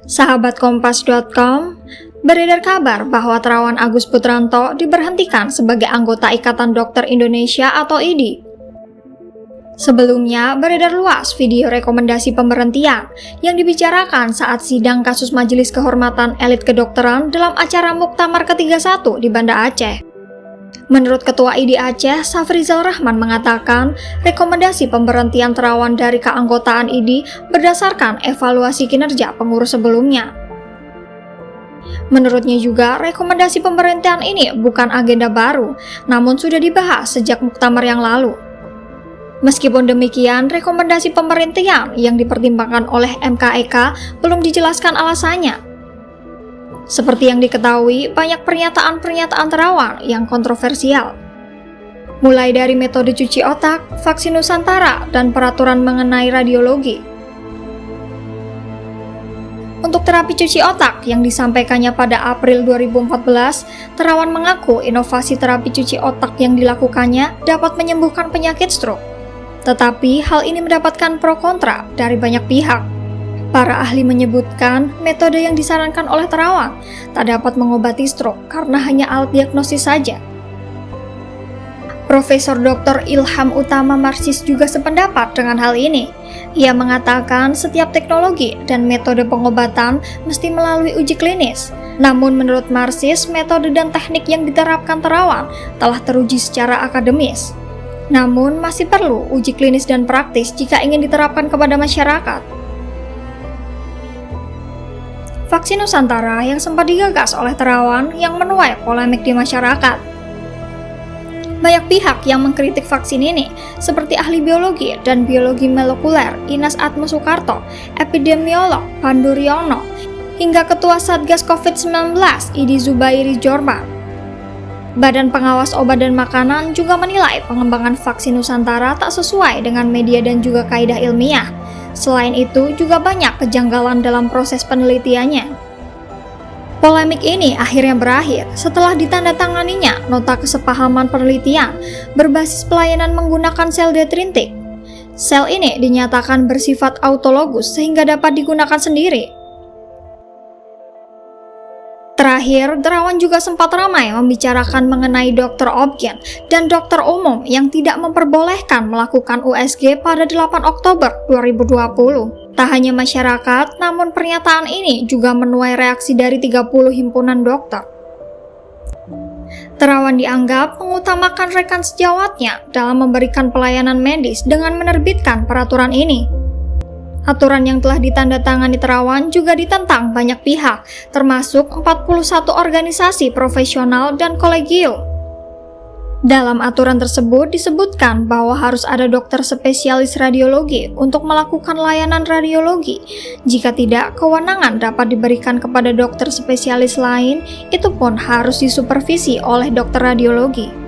Sahabat Kompas.com, beredar kabar bahwa Terawan Agus Putranto diberhentikan sebagai anggota Ikatan Dokter Indonesia atau IDI. Sebelumnya, beredar luas video rekomendasi pemberhentian yang dibicarakan saat sidang kasus Majelis Kehormatan Elit Kedokteran dalam acara Muktamar ke-31 di Banda Aceh. Menurut Ketua IDI Aceh, Safrizal Rahman mengatakan rekomendasi pemberhentian Terawan dari keanggotaan IDI berdasarkan evaluasi kinerja pengurus sebelumnya. Menurutnya juga, rekomendasi pemberhentian ini bukan agenda baru, namun sudah dibahas sejak Muktamar yang lalu. Meskipun demikian, rekomendasi pemberhentian yang dipertimbangkan oleh MKEK belum dijelaskan alasannya. Seperti yang diketahui, banyak pernyataan-pernyataan Terawan yang kontroversial. Mulai dari metode cuci otak, vaksin Nusantara, dan peraturan mengenai radiologi. Untuk terapi cuci otak yang disampaikannya pada April 2014, Terawan mengaku inovasi terapi cuci otak yang dilakukannya dapat menyembuhkan penyakit stroke. Tetapi hal ini mendapatkan pro kontra dari banyak pihak. Para ahli menyebutkan metode yang disarankan oleh Terawan tak dapat mengobati stroke karena hanya alat diagnosis saja. Profesor Dr. Ilham Utama Marsis juga sependapat dengan hal ini. Ia mengatakan setiap teknologi dan metode pengobatan mesti melalui uji klinis. Namun menurut Marsis, metode dan teknik yang diterapkan Terawan telah teruji secara akademis. Namun masih perlu uji klinis dan praktis jika ingin diterapkan kepada masyarakat. Vaksin Nusantara yang sempat digagas oleh Terawan yang menuai polemik di masyarakat. Banyak pihak yang mengkritik vaksin ini, seperti ahli biologi dan biologi molekuler Inas Atma Soekarto, epidemiolog Pandu Riono, hingga Ketua Satgas COVID-19 Idi Zubairi Jorman. Badan Pengawas Obat dan Makanan juga menilai pengembangan vaksin Nusantara tak sesuai dengan media dan juga kaidah ilmiah. Selain itu, juga banyak kejanggalan dalam proses penelitiannya. Polemik ini akhirnya berakhir setelah ditandatanganinya nota kesepahaman penelitian berbasis pelayanan menggunakan sel dendritik. Sel ini dinyatakan bersifat autologus sehingga dapat digunakan sendiri. Terakhir, Terawan juga sempat ramai membicarakan mengenai dokter obgyn dan dokter umum yang tidak memperbolehkan melakukan USG pada 8 Oktober 2020. Tak hanya masyarakat, namun pernyataan ini juga menuai reaksi dari 30 himpunan dokter. Terawan dianggap mengutamakan rekan sejawatnya dalam memberikan pelayanan medis dengan menerbitkan peraturan ini. Aturan yang telah ditandatangani Terawan juga ditentang banyak pihak, termasuk 41 organisasi profesional dan kolegium. Dalam aturan tersebut disebutkan bahwa harus ada dokter spesialis radiologi untuk melakukan layanan radiologi. Jika tidak, kewenangan dapat diberikan kepada dokter spesialis lain, itu pun harus disupervisi oleh dokter radiologi.